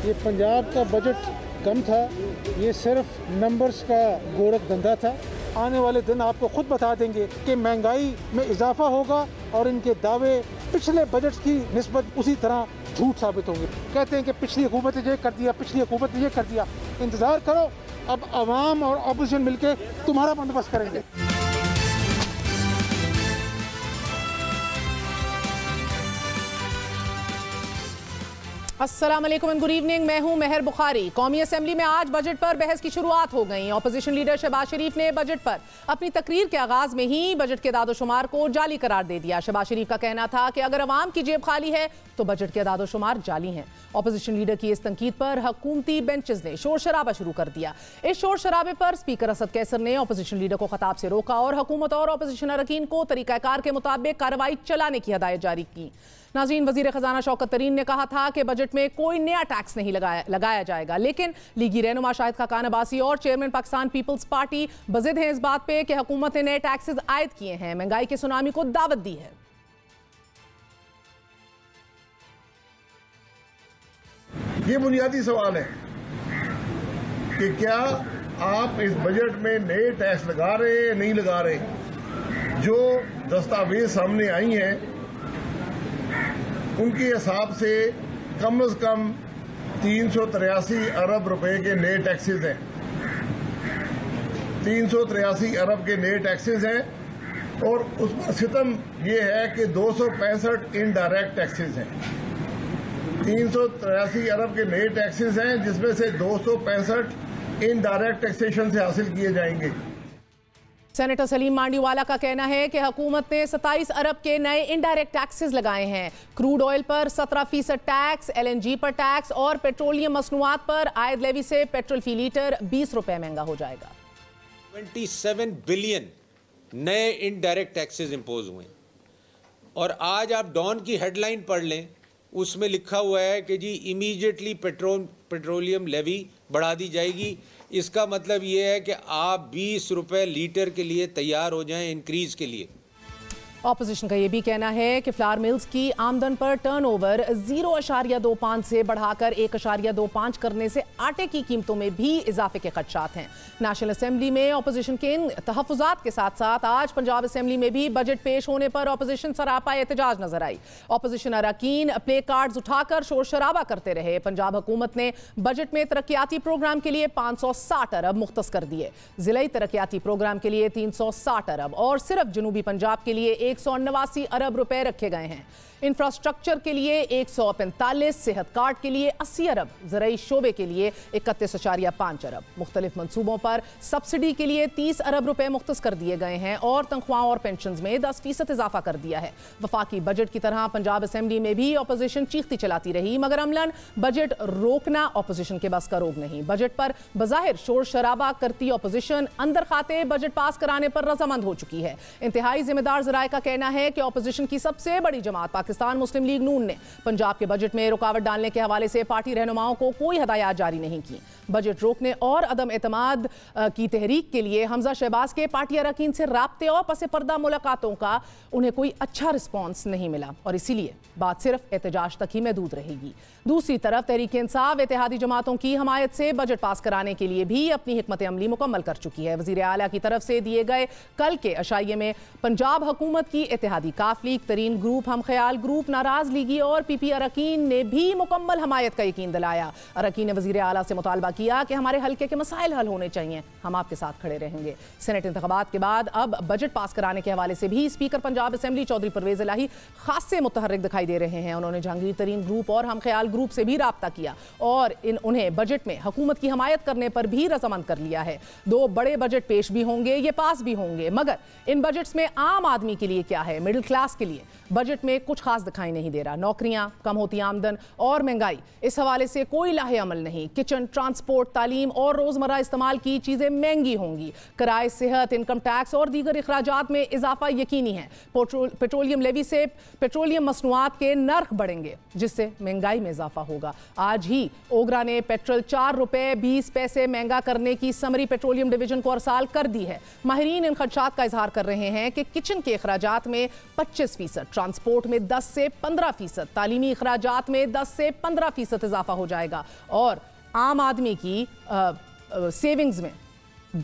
ये पंजाब का बजट कम था, ये सिर्फ नंबर्स का गोरख धंधा था। आने वाले दिन आपको खुद बता देंगे कि महंगाई में इजाफा होगा और इनके दावे पिछले बजट की निस्बत उसी तरह झूठ साबित होंगे। कहते हैं कि पिछली हुकूमत ने ये कर दिया, पिछली हुकूमत ने ये कर दिया। इंतज़ार करो, अब अवाम और अपोजिशन मिलके तुम्हारा बंदोबस्त करेंगे। अस्सलाम वालेकुम एंड गुड इवनिंग। मैं हूं मेहर बुखारी। कौमी असेंबली में आज बजट पर बहस की शुरुआत हो गई। ऑपोजिशन लीडर शहबाज शरीफ ने बजट पर अपनी तकरीर के आगाज में ही बजट के दादोशुमार को जाली करार दे दिया। शहबाज शरीफ का कहना था कि अगर अवाम की जेब खाली है तो बजट के दादोशुमार जाली हैं। ऑपोजिशन लीडर की इस तंकीद पर हुकूमती बेंचेस ने शोर शराबा शुरू कर दिया। इस शोर शराबे पर स्पीकर असद कैसर ने ऑपोजिशन लीडर को खिताब से रोका और हुकूमत और ऑपोजिशन अरकान को तरीकाकार के मुताबिक कार्रवाई चलाने की हिदायत जारी की। नाज़रीन, वज़ीर ख़ज़ाना शौकत तरीन ने कहा था कि बजट में कोई नया टैक्स नहीं लगाया जाएगा, लेकिन लीगी रहनुमा शाहिद खाकान अब्बासी और चेयरमैन पाकिस्तान पीपल्स पार्टी बज़िद हैं इस बात पे कि हुकूमत ने नए टैक्सेस आयद किए हैं, महंगाई के सुनामी को दावत दी है। ये बुनियादी सवाल है कि क्या आप इस बजट में नए टैक्स लगा रहे हैं, नहीं लगा रहे। जो दस्तावेज सामने आई हैं उनके हिसाब से कम अरब 383 अरब रुपए के नए टैक्सेस हैं। 383 अरब के नए टैक्सेस हैं और उस पर सितम ये है कि 265 इनडायरेक्ट टैक्सेस हैं। 383 अरब के नए टैक्सेस हैं जिसमें से 265 इनडायरेक्ट टैक्सेशन से हासिल किए जाएंगे। सेनेटर सलीम मांडीवाला का कहना है कि हुकूमत ने 27 अरब के नए इनडायरेक्ट टैक्सेस लगाए हैं। क्रूड ऑयल पर 17% टैक्स, LNG पर टैक्स और पेट्रोलियम मसनूआत पर आयद लेवी से पेट्रोल फी लीटर 20 रुपए महंगा हो जाएगा। 27 बिलियन नए इनडायरेक्ट टैक्सेस इंपोज हुए और आज आप डॉन की हेडलाइन पढ़ लें, उसमें लिखा हुआ है कि जी इमीडिएटली पेट्रोलियम लेवी बढ़ा दी जाएगी। इसका मतलब ये है कि आप 20 रुपए लीटर के लिए तैयार हो जाएं इंक्रीज के लिए। ऑपोजिशन का यह भी कहना है कि फ्लावर मिल्स की आमदन पर टर्नओवर 0.25 से बढ़ाकर 1.25 करने से आटे की कीमतों में भी इजाफे के खदशात हैं। नेशनल असेंबली में ऑपोजिशन के इन तहफ़्फ़ुज़ात के साथ साथ आज पंजाब असेंबली में भी बजट पेश होने पर ऑपोजिशन सरापा एहतजाज नजर आई। ऑपोजिशन अरकान प्ले कार्ड्स उठाकर शोर शराबा करते रहे। पंजाब हुकूमत ने बजट में तरक्याती प्रोग्राम के लिए 560 अरब मुख्तस कर दिए। ज़िलाई तरक्याती प्रोग्राम के लिए 360 अरब और सिर्फ जनूबी पंजाब के लिए 189 अरब रुपए रखे गए हैं। इंफ्रास्ट्रक्चर के लिए 145, सेहत कार्ड के लिए 80 अरब, ज़राई शोबे के लिए 31.5 अरब। मुख्तलिफ मंसूबों पर सब्सिडी के लिए 30 अरब रुपए मुख्तस कर दिए गए हैं और तनख्वाहों और पेंशन में 10% इजाफा कर दिया है। वफाकी बजट की तरह पंजाब असेंबली में भी ऑपोजिशन चीखती चलाती रही, मगर अमलन बजट रोकना ऑपोजिशन के बस का रोग नहीं। बजट पर बज़ाहिर शोर शराबा करती ऑपोजिशन अंदर खाते बजट पास कराने पर रजामंद हो चुकी है। इंतहाई जिम्मेदार ज़राए का कहना है कि ऑपोजिशन की सबसे बड़ी जमात पाकिस्तान मुस्लिम लीग नून ने पंजाब के बजट में रुकावट डालने के हवाले से पार्टी रहनुमाओं को कोई हदायत जारी नहीं की। बजट रोकने और अदम एतमाद की तहरीक के लिए हमजा शहबाज के पार्टी अरकान से राब्ते और पसे पर्दा मुलाकातों का उन्हें कोई अच्छा रिस्पॉन्स नहीं मिला और इसीलिए बात सिर्फ एहतजाज तक ही महदूद रहेगी। दूसरी तरफ तहरीक इंसाफ इत्तेहादी जमातों की हमायत से बजट पास कराने के लिए भी अपनी हिकमत अमली मुकम्मल कर चुकी है। वज़ीर आला की तरफ से दिए गए कल के अशाइये में पंजाब हुकूमत की इत्तेहादी काफ लीग, तरीन ग्रुप, हम ख्याल ग्रुप, नाराज लीगी और PP अरकान ने भी मुकम्मल हमायत का यकीन दिलाया। अरकान ने वज़ीर आला से मुतालबा किया कि हमारे हल्के के मसाइल हल होने चाहिए, हम आपके साथ खड़े रहेंगे। सेनेट इंतखाबात के बाद अब बजट पास कराने के हवाले से भी स्पीकर पंजाब असेंबली चौधरी परवेज इलाही खासे मुतहर्रिक दिखाई दे रहे हैं। उन्होंने जहांगीर तरीन ग्रुप और हम ख्याल ग्रुप से भी राब्ता किया और उन्हें बजट में हुकूमत की हमायत करने पर भी रजामंद कर लिया है। 2 बड़े बजट पेश भी होंगे, ये पास भी होंगे, मगर इन बजट्स में आम आदमी के लिए क्या है, मिडिल क्लास के लिए बजट में कुछ खास दिखाई नहीं दे रहा। नौकरियां, कम होती आमदन और महंगाई, इस हवाले से कोई लाहे अमल नहीं। किचन, ट्रांसपोर्ट, तालीम और रोजमर्रा इस्तेमाल की चीजें महंगी होंगी। किराए, सेहत, इनकम टैक्स और दीगर इखराजात में इजाफा यकीनी है। पेट्रोलियम लेवी से पेट्रोलियम मसनूआत के नर्ख बढ़ेंगे जिससे महंगाई में इजाफा होगा। आज ही ओगरा ने पेट्रोल 4 रुपए 20 पैसे महंगा करने की समरी पेट्रोलियम डिवीजन को अरसाल कर दी है। माहिरीन इन खदशात का इजहार कर रहे हैं कि किचन के अखराजात अखराजात में 25%, ट्रांसपोर्ट में 10 से 15%, तालीमी अखराजात में 10 से 15% इजाफा हो जाएगा और आम आदमी की सेविंग्स में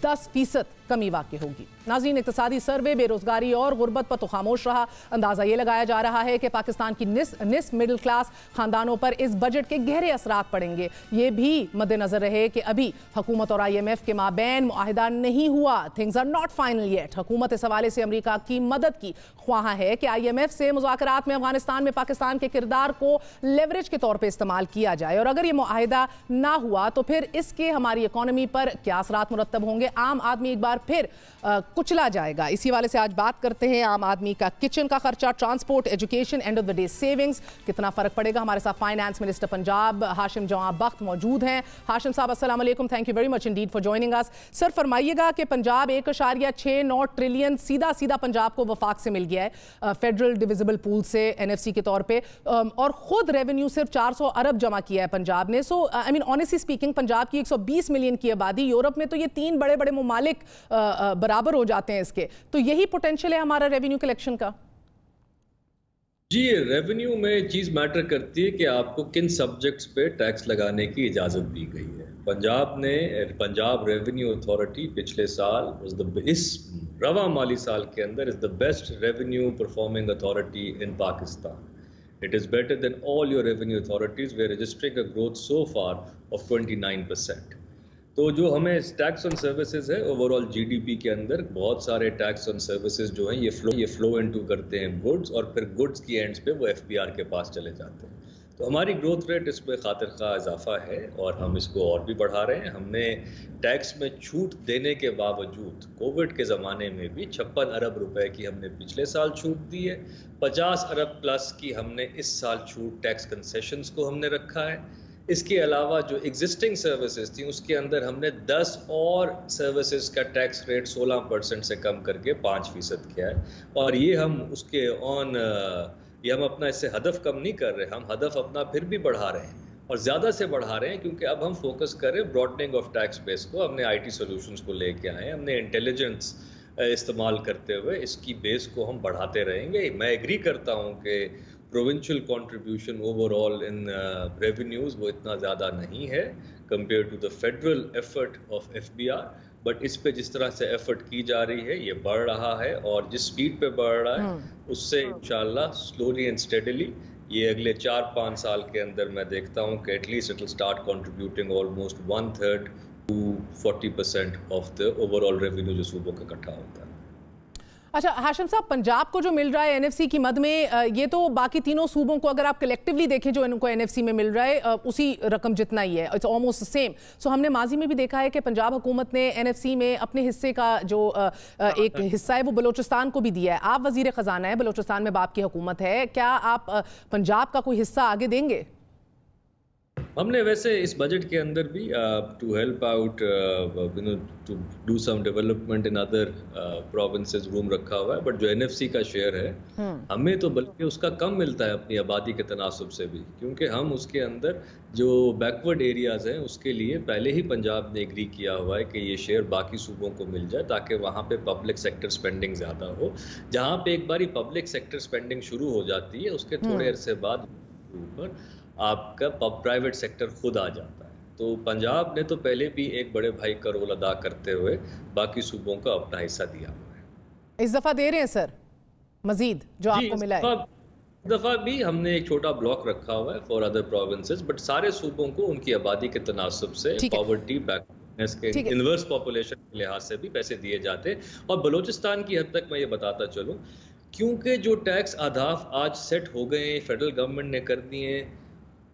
10% कमी वाक़ई होगी। नाज़रीन, इक़्तिसादी सर्वे बेरोजगारी और गुर्बत पर तो खामोश रहा। अंदाज़ा ये लगाया जा रहा है कि पाकिस्तान की निस्फ मिडिल क्लास खानदानों पर इस बजट के गहरे असरात पड़ेंगे। ये भी मद्देनजर रहे कि अभी हुकूमत और IMF के माबैन मुआहिदा नहीं हुआ। Things are not final yet. हुकूमत इस हवाले से अमरीका की मदद की ख्वाह है कि IMF से मुज़ाकरात में अफगानिस्तान में पाकिस्तान के किरदार को लेवरेज के तौर पर इस्तेमाल किया जाए और अगर ये मुआहिदा ना हुआ तो फिर इसके हमारी इकॉनमी पर क्या असरात मुरत्तब होंगे। आम आदमी एक बार फिर कुचला जाएगा। इसी वाले से आज बात करते हैं आम आदमी का किचन का खर्चा, transport, education, end of the day savings, कितना फर्क पड़ेगा। हमारे साथ फाइनेंस मिनिस्टर पंजाब हाशिम जवां बख्त मौजूद हैं। हाशिम साहब, अस्सलाम वालेकुम, thank you very much indeed for joining us. Sir, फरमाइएगा कि पंजाब 1.69 ट्रिलियन सीधा पंजाब को वफाक से मिल गया है फेडरल डिविजिबल पूल से NFC के तौर पर, और खुद रेवेन्यू सिर्फ 400 अरब जमा किया है पंजाब ने। So I mean honestly speaking, Punjab की 120 मिलियन की आबादी, यूरोप में तो ये 3 बड़े बड़े मुमालिक बराबर हो जाते हैं इसके, तो यही पोटेंशियल है हमारा रेवेन्यू कलेक्शन का। जी, रेवेन्यू में एक चीज़ मैटर करती है कि आपको किन सब्जेक्ट्स पे टैक्स लगाने की इजाज़त दी गई है। पंजाब रेवेन्यू अथॉरिटी पिछले साल इस रवा माली साल के अंदर is the best revenue performing authority in Pakistan. It is better than all your revenue authorities. We are registering a growth so far of 29%। तो जो हमें टैक्स ऑन सर्विसेज है, ओवरऑल GDP के अंदर बहुत सारे टैक्स ऑन सर्विसेज जो हैं ये फ्लो इनटू करते हैं गुड्स, और फिर गुड्स की एंड्स पे वो FBR के पास चले जाते हैं। तो हमारी ग्रोथ रेट इसमें खातिर खा इजाफा है और हम इसको और भी बढ़ा रहे हैं। हमने टैक्स में छूट देने के बावजूद कोविड के ज़माने में भी 56 अरब रुपए की हमने पिछले साल छूट दी है। 50 अरब प्लस की हमने इस साल छूट टैक्स कंसेशंस को हमने रखा है। इसके अलावा जो एग्जिस्टिंग सर्विसेज थी उसके अंदर हमने 10 और सर्विसेज का टैक्स रेट 16% से कम करके 5% किया है। और ये हम अपना इससे हदफ कम नहीं कर रहे, हम हदफ अपना फिर भी बढ़ा रहे हैं और ज़्यादा से बढ़ा रहे हैं, क्योंकि अब हम फोकस कर रहे हैं ब्रॉडनिंग ऑफ टैक्स बेस को। हमने IT सॉल्यूशंस को लेके आए हैं, हमने इंटेलिजेंस इस्तेमाल करते हुए इसकी बेस को हम बढ़ाते रहेंगे। मैं एग्री करता हूँ कि provincial contribution overall in revenues वो इतना ज़्यादा नहीं है compare to the federal effort of FBR, but इस पे जिस तरह से एफर्ट की जा रही है ये बढ़ रहा है, और जिस स्पीड पे बढ़ रहा है उससे इंशाल्लाह स्लोली एंड स्टेडली ये अगले 4-5 साल के अंदर मैं देखता हूँ कि at least it will start contributing almost 1/3 to 40% of the overall revenue जो सूबों का इकट्ठा होता है। अच्छा हाशिम साहब, पंजाब को जो मिल रहा है NFC की मद में, ये तो बाकी तीनों सूबों को अगर आप कलेक्टिवली देखें जो इनको NFC में मिल रहा है उसी रकम जितना ही है, इट्स ऑलमोस्ट सेम। सो हमने माजी में भी देखा है कि पंजाब हुकूमत ने NFC में अपने हिस्से का जो एक हिस्सा है वो बलोचिस्तान को भी दिया है। आप वजीर ख़जाना है, बलोचिस्तान में बाप की हुकूमत है, क्या आप पंजाब का कोई हिस्सा आगे देंगे? हमने वैसे इस बजट के अंदर भी to help out to do some development in other provinces room रखा हुआ है, बट जो NFC का शेयर है हमें तो बल्कि उसका कम मिलता है अपनी आबादी के तनासुब से भी, क्योंकि हम उसके अंदर जो बैकवर्ड एरियाज हैं उसके लिए पहले ही पंजाब ने एग्री किया हुआ है कि ये शेयर बाकी सूबों को मिल जाए, ताकि वहाँ पे पब्लिक सेक्टर स्पेंडिंग ज़्यादा हो। जहाँ पे एक बारी पब्लिक सेक्टर स्पेंडिंग शुरू हो जाती है उसके थोड़े अरसे बाद ऊपर आपका प्राइवेट सेक्टर खुद आ जाता है। तो पंजाब ने तो पहले भी एक बड़े भाई का रोल अदा करते हुए बाकी सूबों का अपना हिस्सा दिया हुआ है। इस दफा दे रहे हैं सर मजीद जो आपको मिला है? इस दफा भी हमने एक छोटा ब्लॉक रखा हुआ है फॉर अदर प्रोविंसेस, बट सारे सूबों को उनकी आबादी के तनासुब से पॉवर्टी के इनवर्स पॉपुलेशन के लिहाज से भी पैसे दिए जाते। और बलूचिस्तान की हद तक मैं ये बताता चलूँ, क्योंकि जो टैक्स आदाफ आज सेट हो गए फेडरल गवर्नमेंट ने कर दिए,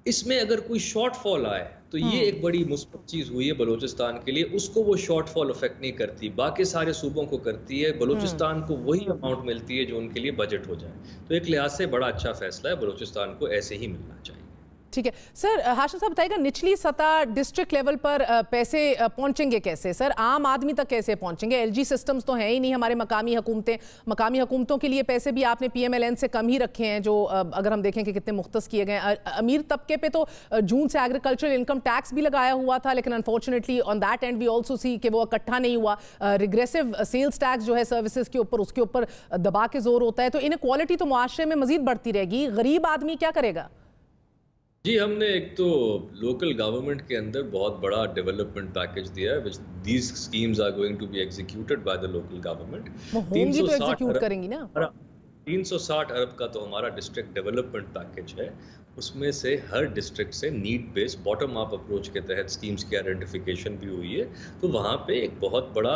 इसमें अगर कोई शॉर्टफॉल आए तो ये एक बड़ी मुस्बत चीज़ हुई है बलूचिस्तान के लिए। उसको वो शॉर्टफॉल अफेक्ट नहीं करती, बाकी सारे सूबों को करती है। बलूचिस्तान को वही अमाउंट मिलती है जो उनके लिए बजट हो जाए। तो एक लिहाज से बड़ा अच्छा फैसला है, बलूचिस्तान को ऐसे ही मिलना चाहिए। ठीक है सर, हाशिम साहब बताइएगा निचली सतह डिस्ट्रिक्ट लेवल पर पैसे पहुंचेंगे कैसे सर, आम आदमी तक कैसे पहुंचेंगे? एलजी सिस्टम्स तो हैं ही नहीं हमारे मकामी हुकूमतों के लिए पैसे भी आपने पीएमएलएन से कम ही रखे हैं, जो अगर हम देखें कि कितने मुख्तस किए गए। अमीर तबके पे तो जून से एग्रीकल्चरल इनकम टैक्स भी लगाया हुआ था, लेकिन unfortunately on that end we also see कि वो इकट्ठा नहीं हुआ। रिग्रेसिव सेल्स टैक्स जो है सर्विसेज के ऊपर, उसके ऊपर दबा के जोर होता है, तो इनक्वालिटी तो मुआशरे में मजीद बढ़ती रहेगी। गरीब आदमी क्या करेगा? जी, हमने एक तो लोकल गवर्नमेंट के अंदर बहुत बड़ा डेवलपमेंट पैकेज दिया है, which these schemes are going to be executed by the local government. 360 अरब का तो हमारा डिस्ट्रिक्ट डेवलपमेंट पैकेज है। उसमें से हर डिस्ट्रिक्ट से need based bottom up approach के तहत स्कीम्स की आइडेंटिफिकेशन भी हुई है। तो वहाँ पे एक बहुत बड़ा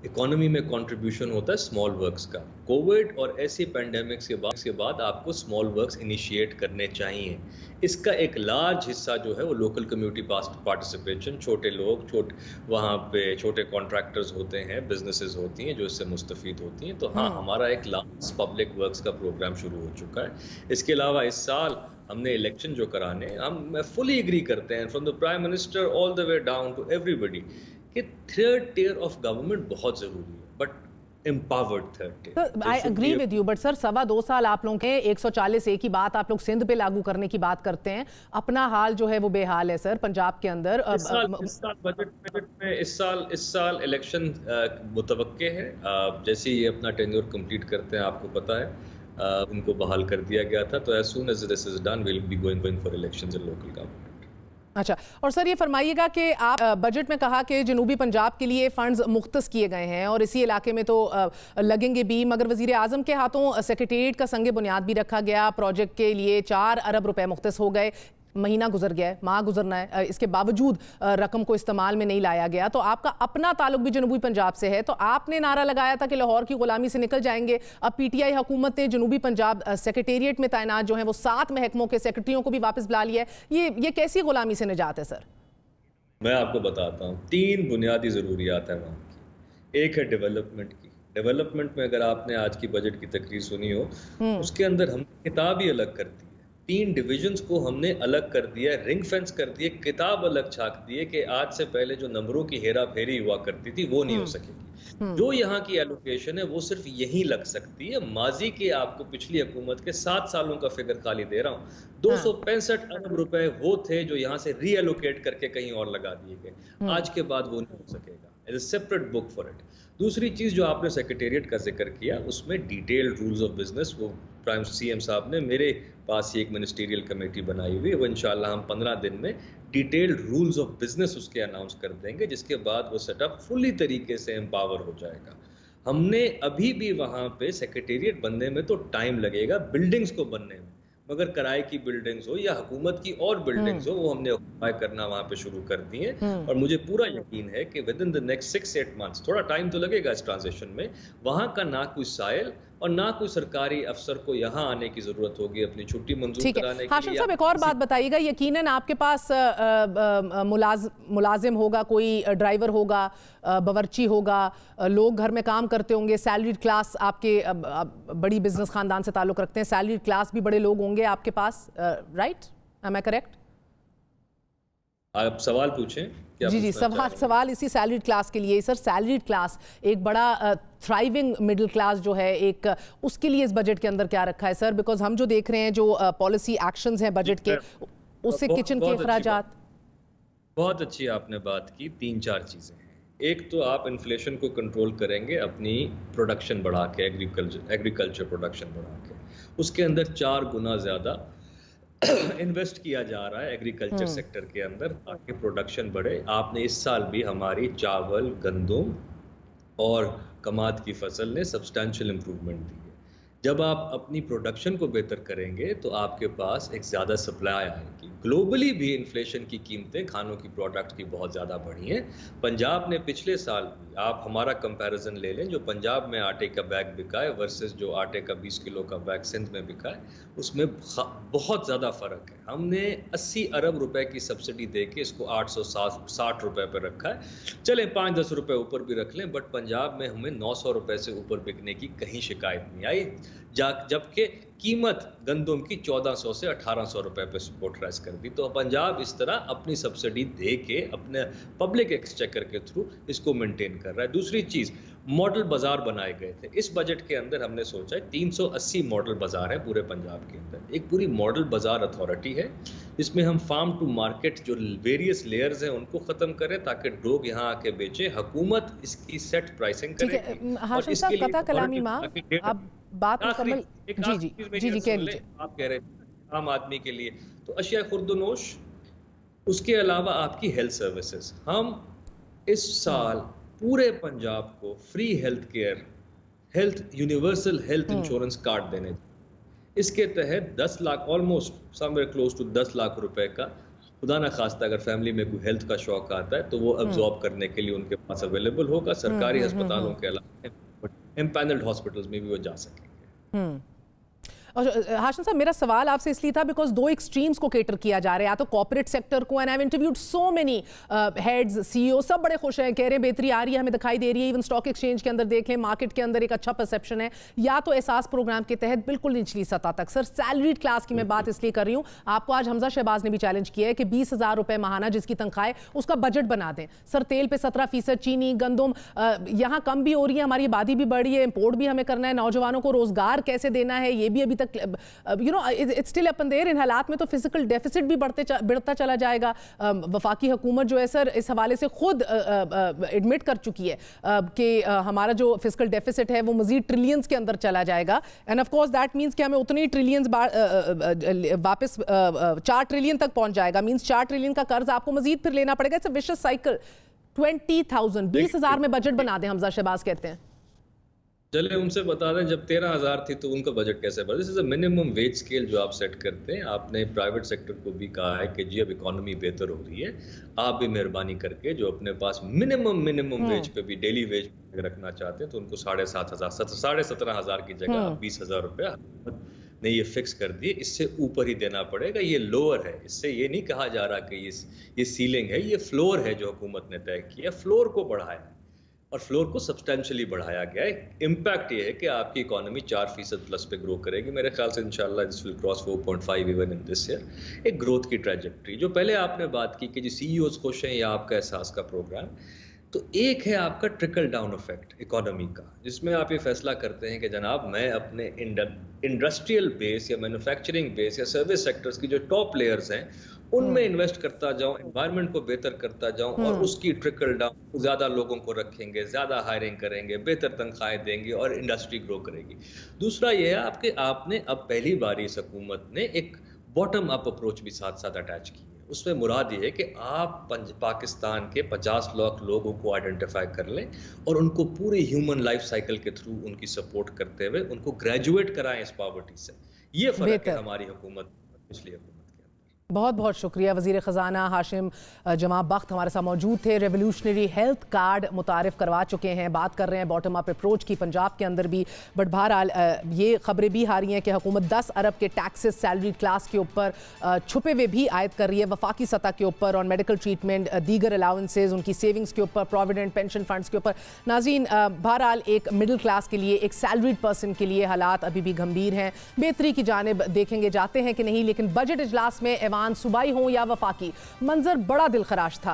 इकोनॉमी में कंट्रीब्यूशन होता है स्मॉल वर्क्स का। कोविड और ऐसी पैंडेमिक्स के बाद आपको स्मॉल वर्क्स इनिशिएट करने चाहिए। इसका एक लार्ज हिस्सा जो है वो लोकल कम्युनिटी पार्टिसिपेशन, छोटे लोग, वहाँ पे छोटे कॉन्ट्रैक्टर्स होते हैं, बिजनेसेस होती हैं जो इससे मुस्तफीद होती हैं। तो हाँ, हमारा एक लार्ज पब्लिक वर्क्स का प्रोग्राम शुरू हो चुका है। इसके अलावा इस साल हमने इलेक्शन जो कराने, मैं फुली एग्री करते हैं from the prime minister all the way down to everybody कि थर्ड टियर ऑफ गवर्नमेंट बहुत जरूरी है, but empowered third tier. I agree with you, but sir 2.25 साल आप लोगों के 140 की बात आप लोग सिंध पे लागू करने की बात करते हैं, अपना हाल जो है वो बेहाल है सर पंजाब के अंदर। इस साल बजट में इस साल इलेक्शन मुतवक्के है। जैसे ही अपना टेन्योर कंप्लीट करते हैं, आपको पता है उनको बहाल कर दिया गया था, तो as soon as this is done we will be going for elections in local government. अच्छा, और सर ये फरमाइएगा कि आप बजट में कहा कि जनूबी पंजाब के लिए फंड्स मुख्तस किए गए हैं और इसी इलाके में तो लगेंगे भी, मगर वजीर आजम के हाथों सेक्रेटेरिएट का संग बुनियाद भी रखा गया। प्रोजेक्ट के लिए 4 अरब रुपए मुख्तस हो गए, महीना गुजर गया है, माह गुजरना है, इसके बावजूद रकम को इस्तेमाल में नहीं लाया गया। तो आपका अपना ताल्लुक भी जनूबी पंजाब से है, तो आपने नारा लगाया था कि लाहौर की गुलामी से निकल जाएंगे। अब पीटीआई हुकूमत ने जनूबी पंजाब सेक्रेटेरिएट में तैनात जो हैं वो 7 महकमों के सेक्रेटरियों को भी वापस बुला लिया है। ये कैसी गुलामी से निजात है सर? मैं आपको बताता हूँ, 3 बुनियादी ज़रूरियात है वहाँ की। एक है डेवलपमेंट की। डेवलपमेंट में अगर आपने आज की बजट की तकरीर सुनी हो, उसके अंदर हम किताब ही अलग कर दी। 3 डिविजन्स को हमने अलग कर दिया, रिंग फेंस कर दिए, किताब अलग छाप दिए कि आज से पहले जो नंबरों की हेरा फेरी हुआ करती थी वो नहीं हो सकेगी। जो यहाँ की एलोकेशन है वो सिर्फ यहीं लग सकती है। माजी के आपको पिछली हुकूमत के 7 सालों का फिगर खाली दे रहा हूँ। 265 अरब रुपए वो थे जो यहाँ से रीएलोकेट करके कहीं और लगा दिए गए। आज के बाद वो नहीं हो सकेगा। It is separate book for it. दूसरी चीज जो आपने सेक्रेटेरिएट का जिक्र किया, उसमें डिटेल्ड रूल्स ऑफ बिजनेस, वो प्राइम सीएम साहब ने मेरे पास ही एक मिनिस्टीरियल कमेटी बनाई हुई है, वो इंशाल्लाह हम 15 दिन में डिटेल्ड रूल्स ऑफ बिजनेस उसके अनाउंस कर देंगे, जिसके बाद वो सेटअप फुली तरीके से एम्पावर हो जाएगा। हमने अभी भी वहाँ पे सेक्रेटेरिएट बनने में तो टाइम लगेगा, बिल्डिंग्स को बनने में, मगर किराए की बिल्डिंग्स हो या हुकूमत की और बिल्डिंग्स हो, वो हमने ऑक्यूपाई करना वहाँ पे शुरू कर दी है। और मुझे पूरा यकीन है कि with in the next 6-8 months, थोड़ा टाइम तो लगेगा इस ट्रांजिशन में, वहाँ का ना कोई साइल और ना कोई सरकारी अफसर को यहाँ आने की जरूरत होगी अपनी छुट्टी मंजूर कराने की। हाशिम साहब, एक और बात बताइएगा, यकीनन आपके पास मुलाजिम होगा, कोई ड्राइवर होगा, बावर्ची होगा, लोग घर में काम करते होंगे, सैलरीड क्लास, आपके बड़ी बिजनेस खानदान से ताल्लुक रखते हैं, सैलरीड क्लास भी बड़े लोग होंगे आपके पास, राइट? Am I correct? आप सवाल पूछें। जी, सवाल इसी सैलरीड क्लास के लिए। सर सैलरीड क्लास एक बड़ा थ्राइविंग मिडिल क्लास जो है, एक उसके लिए इस बजट के अंदर क्या रखा है सर? बिकॉज हम जो देख रहे हैं, जो पॉलिसी एक्शंस हैं बजट के, उससे किचन के अखराजात। बहुत अच्छी आपने बात की। 3-4 चीजें हैं। एक तो आप इन्फ्लेशन को कंट्रोल करेंगे अपनी प्रोडक्शन बढ़ा के, एग्रीकल्चर प्रोडक्शन बढ़ा के, उसके अंदर 4 गुना ज्यादा इन्वेस्ट किया जा रहा है एग्रीकल्चर सेक्टर के अंदर, ताकि प्रोडक्शन बढ़े। आपने इस साल भी हमारी चावल, गंदम और कमाद की फसल ने सब्सटैंशियल इंप्रूवमेंट दी है। जब आप अपनी प्रोडक्शन को बेहतर करेंगे तो आपके पास एक ज़्यादा सप्लाई आएगी। ग्लोबली भी इन्फ्लेशन की कीमतें खानों की प्रोडक्ट की बहुत ज़्यादा बढ़ी हैं। पंजाब ने पिछले साल भी, आप हमारा कंपैरिजन ले लें, जो पंजाब में आटे का बैग बिका है वर्सेस जो आटे का 20 किलो का बैग सिंध में बिका है, उसमें बहुत ज़्यादा फ़र्क है। हमने 80 अरब रुपए की सब्सिडी दे के इसको 860 रुपए पर रखा है। चलें 5-10 रुपए ऊपर भी रख लें, बट पंजाब में हमें 900 रुपए से ऊपर बिकने की कहीं शिकायत नहीं आई। जबकि कीमत गंदम की 1400 से 1800 रुपए पे सपोर्ट राइज कर दी। तो पंजाब इस तरह अपनी सब्सिडी दे के अपने पब्लिक एक्सचेकर के थ्रू इसको मेंटेन कर रहा है। दूसरी चीज़, मॉडल बाजार बनाए गए थे इस बजट के अंदर। हमने सोचा है 380 मॉडल बाजार है पूरे पंजाब के अंदर। एक पूरी मॉडल बाजार अथॉरिटी है जिसमें हम फार्म टू मार्केट जो वेरियस लेयर्स हैं उनको खत्म करें ताकि लोग यहाँ आके बेचे। हुकूमत इसकी सेट प्राइसिंग करेगी। हाशिम साहब, कथा कलामी माँ, अब बात मुकम्मल। जी जी जी जी, कह लीजिए। आप कह रहे हैं आम आदमी के लिए तो अशिया खुर्दनोश, उसके अलावा आपकी हेल्थ सर्विसेज। हम इस साल पूरे पंजाब को free health care, health universal health insurance card देने। इसके तहत 10 lakh, almost somewhere close to 10 lakh रुपए का, खुदा ना खास्ता अगर फैमिली में कोई हेल्थ का शौक आता है तो वो अब्जॉर्ब करने के लिए उनके पास अवेलेबल होगा। सरकारी अस्पतालों के अलावा एम्पैनल्ड हॉस्पिटल्स में भी वो जा सकेंगे। और हाशिम साहब, मेरा सवाल आपसे इसलिए था बिकॉज दो एक्सट्रीम्स को केटर किया जा रहा है, या तो कॉर्पोरेट सेक्टर को, and I have interviewed so many heads, CEO, सब बड़े खुश हैं, कह रहे हैं बेहतरी आ रही है, हमें दिखाई दे रही है। इवन स्टॉक एक्सचेंज के अंदर देखें, मार्केट के अंदर एक अच्छा परसेप्शन है। या तो एहसास प्रोग्राम के तहत बिल्कुल निचली सतह तक। सर, सैलरीड क्लास की मैं बात इसलिए कर रही हूँ, आपको आज हमजा शहबाज ने भी चैलेंज किया है कि 20,000 रुपए माहाना जिसकी तनख्वाह है उसका बजट बना दें। सर, तेल पे 17%, चीनी, गंदम यहाँ कम भी हो रही है, हमारी आबादी भी बढ़ रही है, इंपोर्ट भी हमें करना है, नौजवानों को रोजगार कैसे देना है ये भी अभी तक इट्स स्टिल अपन देयर। इन हालात में तो फिजिकल डेफिसिट भी बढ़ता चला जाएगा। वफाकी हुकूमत जो है सर इस हवाले से खुद एडमिट कर चुकी है कि हमारा जो फिजिकल डेफिसिट है वो मजीद ट्रिलियंस के अंदर चला जाएगा। End of course that means कि हमें उतनी ट्रिलियंस वापस 4 ट्रिलियन तक पहुंच जाएगा। मींस 4 ट्रिलियन का कर्ज आपको मजीद फिर लेना पड़ेगा। It's a vicious cycle. 20,000 में बजट बना दें, हमजा शहबाज कहते हैं। चले उनसे बता दें, जब 13,000 थी तो उनका बजट कैसे बढ़ा। This is a minimum wage scale जो आप सेट करते हैं। आपने प्राइवेट सेक्टर को भी कहा है कि जी अब इकोनॉमी बेहतर हो रही है, आप भी मेहरबानी करके जो अपने पास मिनिमम वेज पे भी डेली वेज रखना चाहते हैं तो उनको 7,500 17,500 की जगह 20,000 रुपया ने ये फिक्स कर दिए। इससे ऊपर ही देना पड़ेगा। ये लोअर है, इससे ये नहीं कहा जा रहा कि ये सीलिंग है, ये फ्लोर है जो हुकूमत ने तय किया। फ्लोर को बढ़ाया और फ्लोर को सब्सटेंशियली बढ़ाया गया है। इम्पैक्ट ये है कि आपकी इकोनॉमी 4% प्लस पे ग्रो करेगी। मेरे ख्याल से इंशाल्लाह this will cross 4.5 even in this year. एक ग्रोथ की ट्रैजेक्टरी जो पहले आपने बात की कि जी सीईओज खुश हैं या आपका एहसास का प्रोग्राम, तो एक है आपका ट्रिकल डाउन इफेक्ट इकोनॉमी का, जिसमें आप ये फैसला करते हैं कि जनाब मैं अपने इंडस्ट्रियल बेस या मैन्युफैक्चरिंग बेस या सर्विस सेक्टर्स की जो टॉप लेयर्स हैं उनमें इन्वेस्ट करता जाऊं, एनवायरनमेंट को बेहतर करता जाऊं और उसकी ट्रिकल डाउन, ज्यादा लोगों को रखेंगे, ज्यादा हायरिंग करेंगे, बेहतर तनख्वाहें देंगे और इंडस्ट्री ग्रो करेगी। दूसरा ये है आपने अब पहली बार इस हुकूमत ने एक बॉटम अप अप्रोच भी साथ साथ अटैच की है। उसमें मुराद ये है कि आप पाकिस्तान के 50 लाख लोगों को आइडेंटिफाई कर लें और उनको पूरी ह्यूमन लाइफ साइकिल के थ्रू उनकी सपोर्ट करते हुए उनको ग्रेजुएट कराएं इस पॉवर्टी से। ये फर्क है हमारी हुकूमत पिछली हुकूमत। बहुत बहुत शुक्रिया। वज़ीर ख़जाना हाशिम जमा बख्त हमारे साथ मौजूद थे। रेवोल्यूशनरी हेल्थ कार्ड मुतारिफ करवा चुके हैं। बात कर रहे हैं बॉटम अप अप्रोच की पंजाब के अंदर भी। बट बहरहाल ये खबरें भी आ रही हैं कि हुकूमत 10 अरब के टैक्सेस सैलरी क्लास के ऊपर छुपे हुए भी आयद कर रही है वफाकी सतह के ऊपर, और मेडिकल ट्रीटमेंट, दीगर अलाउंसेज, उनकी सेविंग्स के ऊपर, प्रोविडेंट पेंशन फंड्स के ऊपर। नाज़रीन, बहरहाल एक मिडिल क्लास के लिए, एक सैलरीड पर्सन के लिए हालात अभी भी गंभीर हैं। बेहतरी की जानिब देखेंगे जाते हैं कि नहीं, लेकिन बजट इजलास में ऐवान सूबाई हो या वफाकी, मंजर बड़ा दिलखराश था।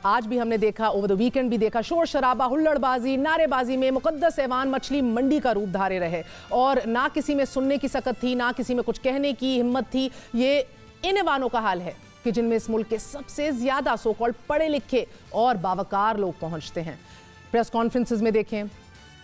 आज भी हमने देखा, ओवर द वीकेंड भी देखा, शोर शराबा, हुल्लड़बाजी, नारेबाजी में मुकद्दस ऐवान मछली मंडी का रूप धारे रहे और ना किसी में सुनने की सकत थी, ना किसी में कुछ कहने की हिम्मत थी। ये इन ऐवानों का हाल है कि जिनमें इस मुल्क के सबसे ज्यादा सो कॉल्ड पढ़े लिखे और बावकार लोग पहुंचते हैं। प्रेस कॉन्फ्रेंसेस में देखें,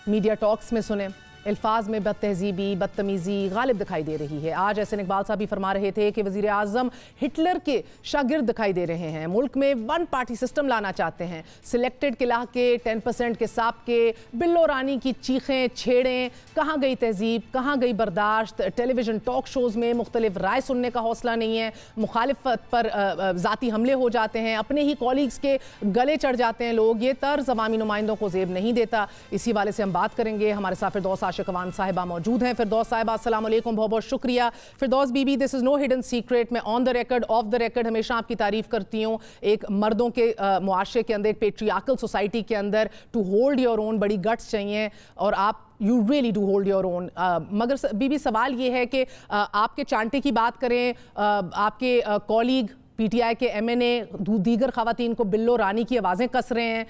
मीडिया टॉक्स में सुने, अल्फाज में बदतहजीबी, बदतमीज़ी गालिब दिखाई दे रही है। आज एहसन इकबाल साहब भी फरमा रहे थे कि वज़ीर आज़म हिटलर के शागिर्द दिखाई दे रहे हैं, मुल्क में 1 पार्टी सिस्टम लाना चाहते हैं, सिलेक्टेड किला के 10% के साब के, बिल्लो रानी की चीखें छेड़ें, कहाँ गई तहजीब, कहाँ गई बर्दाश्त, टेलीविज़न टॉक शोज़ में मुख्तलिफ राय सुनने का हौसला नहीं है, मुखालिफत पर ज़ाती हमले हो जाते हैं, अपने ही कॉलीग्स के गले चढ़ जाते हैं लोग। ये तर्ज अवामी नुमाइंदों को ज़ेब नहीं देता। इसी वाले से हम बात करेंगे। हमारे साथ फिरदौस आशिक अवान साहिबा मौजूद हैं। फिरदौस साहिबा अस्सलाम वालेकुम, बहुत बहुत शुक्रिया। Firdous Bibi, this is no hidden secret, मैं on the record off the record हमेशा आपकी तारीफ करती हूँ। एक मर्दों के मुआशरे के अंदर, एक पेट्रियार्कल सोसाइटी के अंदर टू होल्ड योर ओन बड़ी गट्स चाहिए और आप you really do hold your own. मगर बीबी सवाल ये है कि आपके चांटे की बात करें, आपके कॉलीग पीटीआई के एमएनए दीगर खवातीन को बिल्लो रानी की आवाज़ें कस रहे हैं।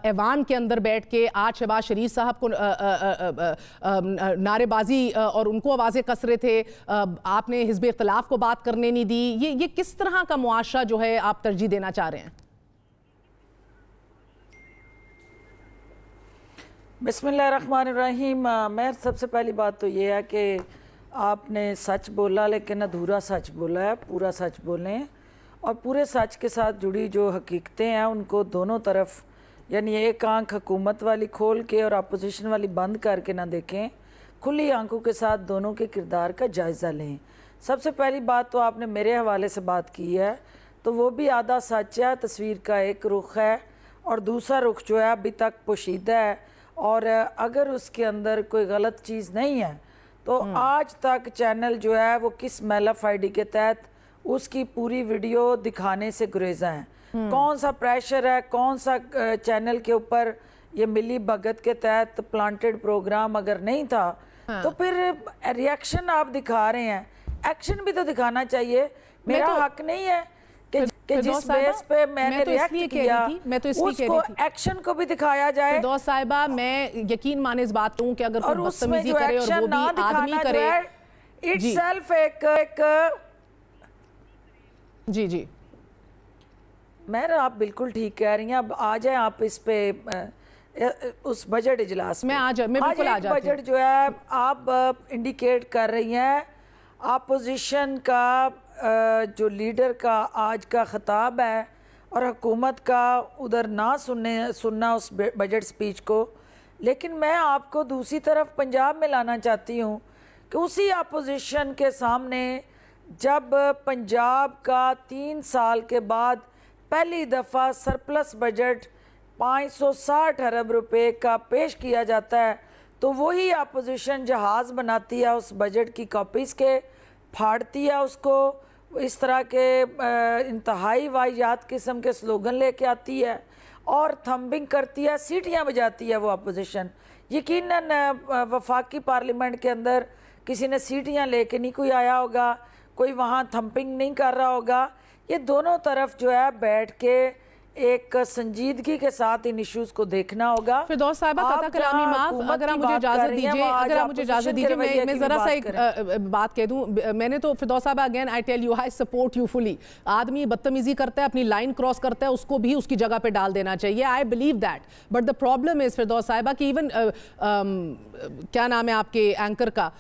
ऐवान के अंदर बैठ के आज शहबाज शरीफ साहब को नारेबाजी और उनको आवाज़ें कस रहे थे। आपने हिज़्ब इख्तिलाफ को बात करने नहीं दी। ये किस तरह का मुआशरा जो है आप तरजीह देना चाह रहे हैं? बिस्मिल्लाहिर्रहमानिर्रहीम। मैं सबसे पहली बात तो ये है कि आपने सच बोला, लेकिन अधूरा सच बोला है। पूरा सच बोलें और पूरे सच के साथ जुड़ी जो हकीकतें हैं उनको दोनों तरफ, यानी एक आंख हुकूमत वाली खोल के और अपोजिशन वाली बंद करके ना देखें, खुली आंखों के साथ दोनों के किरदार का जायज़ा लें। सबसे पहली बात तो आपने मेरे हवाले से बात की है, तो वो भी आधा सच है। तस्वीर का एक रुख है और दूसरा रुख जो है अभी तक पोशीदा है, और अगर उसके अंदर कोई गलत चीज़ नहीं है तो आज तक चैनल जो है वो किस मेलफ आईडी के तहत उसकी पूरी वीडियो दिखाने से गुरेजा है। कौन सा प्रेशर है, कौन सा चैनल के ऊपर ये मिली भगत के तहत प्लांटेड प्रोग्राम अगर नहीं था तो फिर रिएक्शन आप दिखा रहे हैं, एक्शन भी तो दिखाना चाहिए। मेरा हक नहीं है कि जिस बेस पे मैंने रिएक्ट किया मैं तो इसलिए उसको एक्शन को भी दिखाया जाए। फिरदौस साहिबा, मैं यकीन माने इस बात हूँ कि अगर कोई बदतमीजी करे और वो भी आदमी करे, इटसेल्फ एक जी जी मैं आप बिल्कुल ठीक कह रही हैं। अब आ जाए आप इस पे उस बजट इजलास में। मैं बिल्कुल आ जाती हूं। बजट जो है आप इंडिकेट कर रही हैं, अपोजिशन का जो लीडर का आज का खिताब है और हुकूमत का उधर ना सुनना उस बजट स्पीच को, लेकिन मैं आपको दूसरी तरफ पंजाब में लाना चाहती हूँ कि उसी अपोजिशन के सामने जब पंजाब का 3 साल के बाद पहली दफ़ा सरप्लस बजट 560 अरब रुपए का पेश किया जाता है, तो वही अपोजिशन जहाज़ बनाती है उस बजट की कॉपीज़ के, फाड़ती है उसको, इस तरह के इंतहाई वाहियात किस्म के स्लोगन लेके आती है और थंबिंग करती है, सीटियाँ बजाती है वो अपोजिशन। यकीनन वफाकी पार्लियामेंट के अंदर किसी ने सीटियाँ लेके नहीं कोई आया होगा, कोई वहाँ थंपिंग नहीं कर रहा होगा। ये दोनों तरफ जो है बैठ के एक संजीदगी के साथ इन इश्यूज को देखना होगा। फिरदौस साहिबा, कता कलामी माफ, अगर आप मुझे इजाजत दीजिए, मैं जरा सा एक बात कह दूं। मैंने तो फिरदौस साहिबा, again I tell you, I support you fully. आदमी बदतमीजी करता है, अपनी लाइन क्रॉस करता है, उसको भी उसकी जगह पे डाल देना चाहिए। I believe that, but the problem is Firdous Sahiba कि इवन क्या नाम है आपके एंकर का,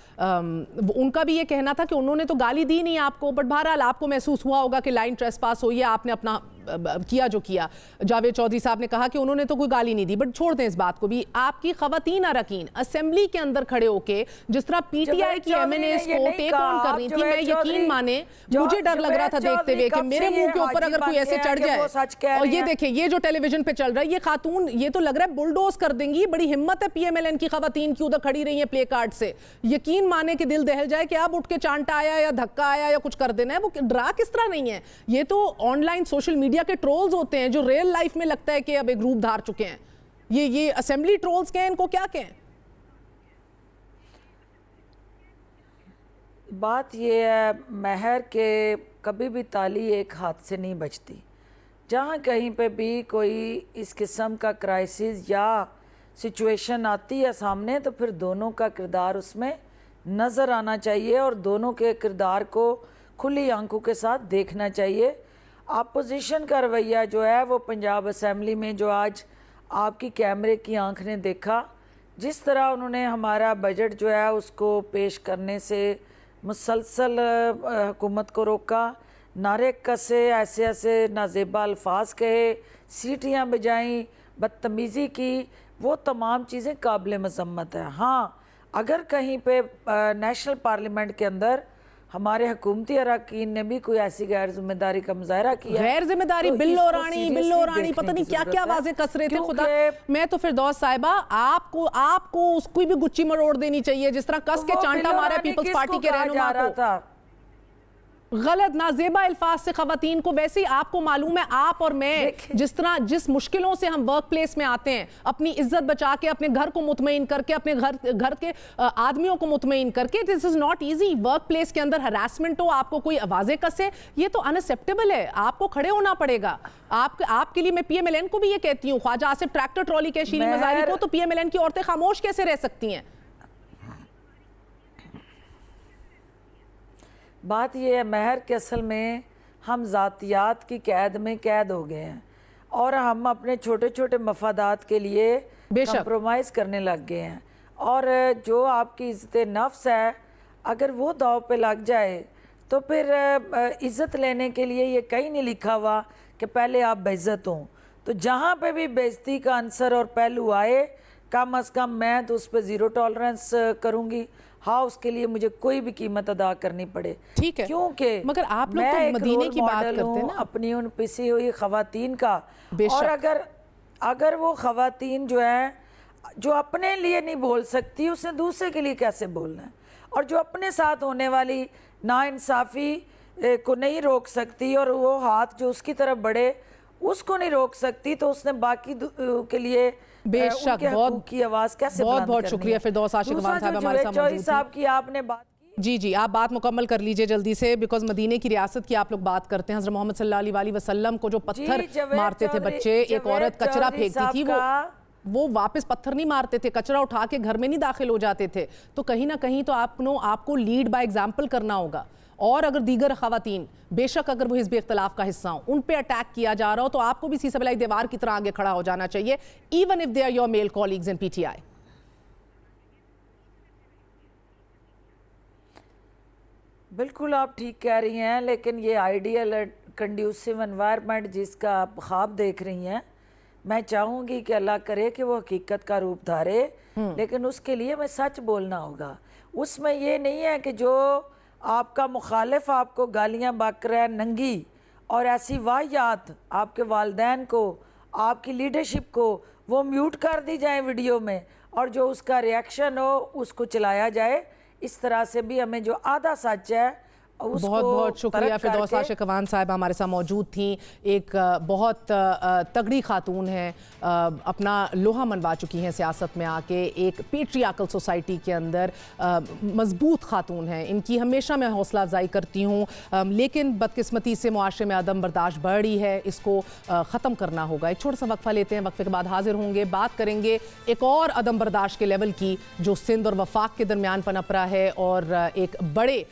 उनका भी ये कहना था कि उन्होंने तो गाली दी नहीं आपको, बट बहरहाल आपको महसूस हुआ होगा कि लाइन ट्रेसपास हुई है, आपने अपना किया जो किया। जावेद चौधरी साहब ने कहा कि उन्होंने तो कोई गाली नहीं दी, बट छोड़ दें इस बात को भी। आपकी खवातीन अरकान असेंबली के अंदर खड़े होके जिस तरह पीटीआई की एमएनएस को टेक ऑन कर रही थी, मैं यकीन माने मुझे डर लग रहा था देखते हुए कि मेरे मुंह के ऊपर अगर कोई ऐसे चढ़ जाए। और ये देखिए, ये जो टेलीविजन पे चल रहा है, ये खातून, ये तो लग रहा है बुलडोज कर देंगी। बड़ी हिम्मत है पीएमएलएन की खवातीन की, उधर खड़ी रही है प्ले कार्ड से। यकीन माने कि दिल दहल जाए कि अब उठ के चांटा आया या धक्का आया या कुछ कर देना है। वो डरा किस तरह नहीं है, ये तो ऑनलाइन सोशल मीडिया के ट्रोल्स होते हैं जो रियल लाइफ में लगता है कि अब एक रूप धार चुके हैं। ये असेंबली ट्रोल्स कहें, इनको क्या कहें? बात ये है महर के कभी भी ताली एक हाथ से नहीं बचती। जहाँ कहीं पे भी कोई इस किस्म का क्राइसिस या सिचुएशन आती है सामने, तो फिर दोनों का किरदार उसमें नज़र आना चाहिए और दोनों के किरदार को खुली आंखों के साथ देखना चाहिए। अपोजिशन का रवैया जो है वो पंजाब असेंबली में, जो आज आपकी कैमरे की आंख ने देखा, जिस तरह उन्होंने हमारा बजट जो है उसको पेश करने से मुसलसल हुकूमत को रोका, नारे कसे, ऐसे ऐसे नाजेबा अल्फाज कहे, सीटियाँ बजाईं, बदतमीज़ी की, वो तमाम चीज़ें काबिल मज़म्मत है। हाँ, अगर कहीं पे नेशनल पार्लियामेंट के अंदर हमारे हुकूमती अरकान ने भी कोई ऐसी गैर जिम्मेदारी का मुजाहरा किया, गैर जिम्मेदारी, तो बिल्लो इसको रानी पता नहीं क्या क्या वाजे कसरे थे। खुदा, क्योंकि मैं तो फिरदौस साहिबा आपको उसको भी गुच्ची मरोड़ देनी चाहिए जिस तरह कस के चांटा मारे पीपल्स पार्टी के रहनुमा को। गलत नाजेबा अल्फाज से खवातीन को, वैसे ही आपको मालूम है आप और मैं जिस मुश्किलों से हम वर्क प्लेस में आते हैं, अपनी इज्जत बचा के, अपने घर को मुतमईन करके, अपने घर के आदमियों को मुतमईन करके, this is not easy. Work place के अंदर हरासमेंट हो, आपको कोई आवाजें कसे, ये तो अनएक्सेप्टेबल है। आपको खड़े होना पड़ेगा। आपके लिए मैं पीएमएलएन को भी ये कहती हूँ, ख्वाजा आसिफ ट्रैक्टर ट्रॉली के शीरी मजारी को, तो पीएमएलएन की औरतें खामोश कैसे रह सकती हैं? बात यह है महर के असल में हम ज़ातियात की कैद में कैद हो गए हैं और हम अपने छोटे छोटे मफादात के लिए कंप्रोमाइज़ करने लग गए हैं। और जो आपकी इज़्ज़त नफ्स है, अगर वो दाव पे लग जाए तो फिर इज़्ज़त लेने के लिए ये कहीं नहीं लिखा हुआ कि पहले आप बेइज्जत हों। तो जहाँ पे भी बेइज्जती का आंसर और पहलू आए, कम अज़ कम मैं तो उस पर ज़ीरो टॉलरेंस करूँगी। हाँ, उसके लिए मुझे कोई भी कीमत अदा करनी पड़े, ठीक है, क्योंकि मगर आप लोग तो मदीने की बात करते हैं ना, अपनी उन पिसी हुई खवातीन का। और अगर वो खवातीन जो है, जो अपने लिए नहीं बोल सकती, उसने दूसरे के लिए कैसे बोलना है? और जो अपने साथ होने वाली नाइंसाफ़ी को नहीं रोक सकती और वो हाथ जो उसकी तरफ बढ़े उसको नहीं रोक सकती, तो उसने बाकी के लिए बेशक की आवाज कैसे बहुत बहुत शुक्रिया फिरदौस आशिक खान साहब हमारे साथ मौजूद साहब की आपने बात की। जी आप बात मुकम्मल कर लीजिए जल्दी से, बिकॉज मदीने की रियासत की आप लोग बात करते हैं। हज़रत मोहम्मद सल्लल्लाहु अलैहि वसल्लम को जो पत्थर मारते थे बच्चे, एक औरत कचरा फेंकती थी, वो वापस पत्थर नहीं मारते थे, कचरा उठा के घर में नहीं दाखिल हो जाते थे। तो कहीं ना कहीं तो आपको लीड बाय एग्जाम्पल करना होगा। और अगर दीगर खवातीन बेशक अगर वो हिज़्ब इख्तिलाफ का हिस्सा हो, उन पे अटैक किया जा रहा हो, तो आपको भी सीसबलाई दीवार की तरह आगे खड़ा हो जाना चाहिए, even if they are your male colleagues in PTI. बिल्कुल आप ठीक कह रही हैं, लेकिन ये आइडियल कंड्यूसिव एनवायरनमेंट जिसका आप ख्वाब देख रही हैं, मैं चाहूँगी कि अल्लाह करे कि वो हकीकत का रूप धारे, लेकिन उसके लिए मैं सच बोलना होगा। उसमें ये नहीं है कि जो आपका मुखालिफ आपको गालियाँ बक रहा है नंगी, और ऐसी वाहियात आपके वालिदैन को, आपकी लीडरशिप को वो म्यूट कर दी जाए वीडियो में, और जो उसका रिएक्शन हो उसको चलाया जाए। इस तरह से भी हमें जो आधा सच है बहुत बहुत शुक्रिया। फिरदौस आशिक खान साहब हमारे साथ मौजूद थी। एक बहुत तगड़ी खातून हैं, अपना लोहा मनवा चुकी हैं सियासत में आके, एक पेट्रियार्कल सोसाइटी के अंदर मजबूत खातून हैं। इनकी हमेशा मैं हौसला अफजाई करती हूँ, लेकिन बदकिस्मती से मुआशरे में अदम बर्दाश्त बढ़ रही है, इसको ख़त्म करना होगा। एक छोटा सा वक्फा लेते हैं, वक्फे के बाद हाजिर होंगे, बात करेंगे एक और अदम बर्दाश्त के लेवल की जो सिंध और वफाक के दरमियान पनप रहा है, और एक बड़े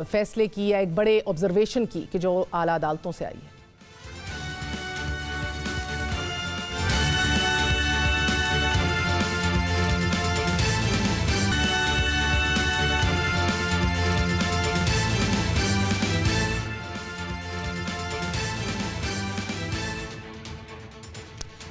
फैसले की या एक बड़े ऑब्जर्वेशन की कि जो आला अदालतों से आई है।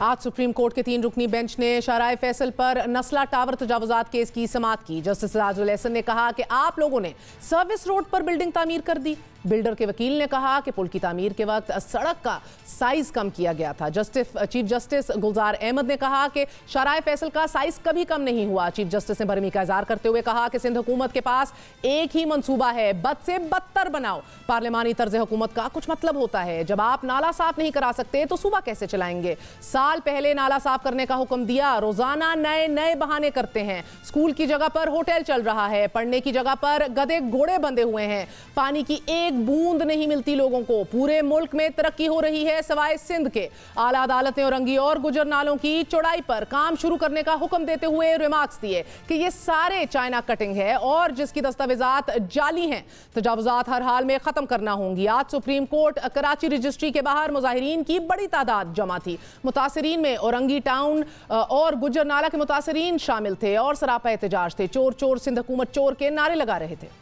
आज सुप्रीम कोर्ट के 3 रुकनी बेंच ने शाहराह फैसल पर नस्ला टावर तजावुजात केस की समाअत की। जस्टिस सिराजुल एहसन ने कहा कि आप लोगों ने सर्विस रोड पर बिल्डिंग तामीर कर दी। बिल्डर के वकील ने कहा कि पुल की तामीर के वक्त सड़क का साइज कम किया गया था। चीफ जस्टिस गुलजार अहमद ने कहा कि शाहराह फैसल का साइज कभी कम नहीं हुआ। चीफ जस्टिस ने बरहमी का इजहार करते हुए कहा कि सिंध हुकूमत के पास एक ही मंसूबा है, बद से बदतर बनाओ। पार्लिमानी तर्ज हुकूमत का कुछ मतलब होता है, जब आप नाला साफ नहीं करा सकते तो सूबा कैसे चलाएंगे। साल पहले नाला साफ करने का हुक्म दिया, रोजाना नए नए बहाने करते हैं। स्कूल की जगह पर होटल चल रहा है, पढ़ने की जगह पर गधे घोड़े बंधे हुए हैं, पानी की एक बूंद नहीं मिलती लोगों को। पूरे मुल्क में तरक्की हो रही है सिवाय सिंध के। आला अदालत ने औरंगी और गुजर नालों की चौड़ाई पर काम शुरू करने का हुक्म देते हुए रिमार्क्स दिए कि ये सारे चाइना कटिंग है और जिसकी दस्तावेजात जाली हैं। तजावुजात हर हाल में खत्म करना होंगी। आज सुप्रीम कोर्ट कराची रजिस्ट्री के बाहर मुजाहिरीन की बड़ी तादाद जमा थी। मुतासिरीन में औरंगी टाउन और गुजर नाला के मुतासिरीन शामिल थे और सरापा एहतजाज थे। चोर चोर सिंध हुकूमत चोर के नारे लगा रहे थे।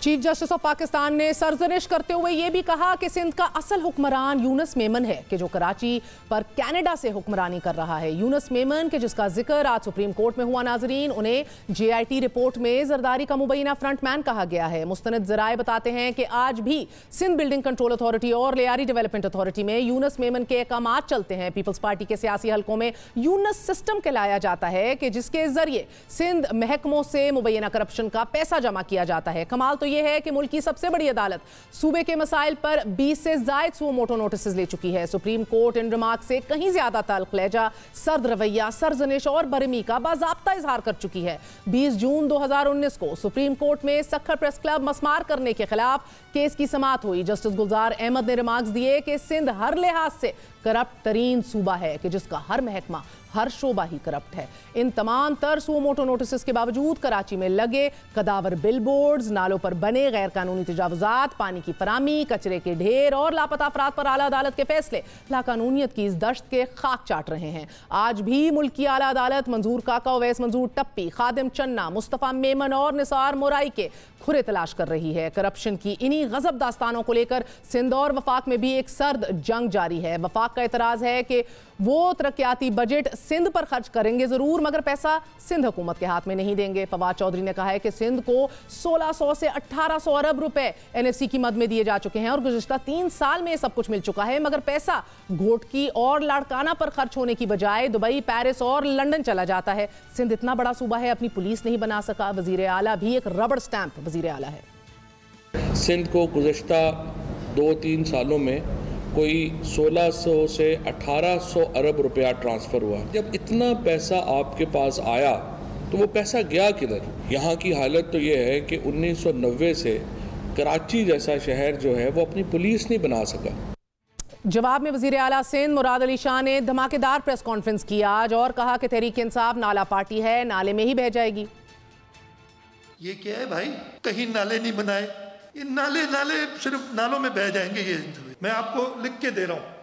चीफ जस्टिस ऑफ पाकिस्तान ने सरजनिश करते हुए यह भी कहा कि सिंध का असल हुक्मरान यूनुस मेमन है कि जो कराची पर कनाडा से हुक्मरानी कर रहा है। यूनुस मेमन के जिसका जिक्र आज सुप्रीम कोर्ट में हुआ, नाजरीन, उन्हें JIT रिपोर्ट में जरदारी का मुबैना फ्रंटमैन कहा गया है। मुस्तनद जराए बताते हैं कि आज भी सिंध बिल्डिंग कंट्रोल अथॉरिटी और लियारी डेवलपमेंट अथॉरिटी में यूनुस मेमन के अहकामात चलते हैं। पीपल्स पार्टी के सियासी हलकों में यूनुस सिस्टम कहलाया जाता है कि जिसके जरिए सिंध महकमों से मुबैना करप्शन का पैसा जमा किया जाता है। कमाल तो यह है कि मुल्क की सबसे बड़ी अदालत सूबे के मसाइल पर 20 से ज्यादा सुओ मोटो नोटिस ले चुकी है। सुप्रीम कोर्ट इन रिमार्क से कहीं ज्यादा तल्ख लहजा, सर्द रवैया, सरजनिश और बरहमी का बाज़ाब्ता इजहार कर चुकी है। 20 जून 2019 को सुप्रीम कोर्ट में सक्खर प्रेस क्लब मसमार करने के खिलाफ केस की समाअत हुई। जस्टिस गुलजार अहमद ने रिमार्क्स दिए कि सिंध हर लिहाज से करप्ट तरीन सूबा है कि जिसका हर महकमा, हर शोबा ही करप्ट है। इन तमाम तर सुओ मोटो नोटिस के बावजूद कराची में लगे कदावर बिलबोर्ड्स, नालों पर बने गैर कानूनी तजावुजात, पानी की फरामी, कचरे के ढेर और लापता अफराद पर आला अदालत के फैसले लाकानूनियत की इस दश्त के खाक चाट रहे हैं। आज भी मुल्क की आला अदालत मंजूर काका, अवैस मंजूर टप्पी, खादिम चन्ना, मुस्तफ़ा मेमन और निसार मोराई के खुरे तलाश कर रही है। करप्शन की इन्हीं गजब दास्तानों को लेकर सिंध और वफाक में भी एक सर्द जंग जारी है। वफाक का एतराज है कि वो तरक्याती बजट सिंध पर खर्च करेंगे जरूर, मगर पैसा सिंध हुकूमत के हाथ में नहीं देंगे। फवाद चौधरी ने कहा है कि सिंध को 1600 से 1800 अरब रुपए NFC की मद में दिए जा चुके हैं और गुज़िश्ता 3 साल में सब कुछ मिल चुका है, मगर पैसा घोटकी और लाड़काना पर खर्च होने की बजाय दुबई, पेरिस और लंदन चला जाता है। सिंध इतना बड़ा सूबा है, अपनी पुलिस नहीं बना सका। वजीर आला भी एक रबड़ स्टैंप वजीर आला है। सिंध को गुज़िश्ता 2-3 सालों में कोई 1600 से 1800 अरब रुपया ट्रांसफ़र हुआ। जब इतना पैसा आपके पास आया तो वो पैसा गया किधर? यहाँ की हालत तो ये है कि 1990 से कराची जैसा शहर जो है वो अपनी पुलिस नहीं बना सका। जवाब में वजीर आला सिंध मुराद अली शाह ने धमाकेदार प्रेस कॉन्फ्रेंस की आज और कहा कि तहरीक इंसाफ नाला पार्टी है, नाले में ही बह जाएगी। ये क्या है भाई, कहीं नाले नहीं बनाए, ये नाले सिर्फ नालों में बह जाएंगे। ये मैं आपको लिख के दे रहा हूं।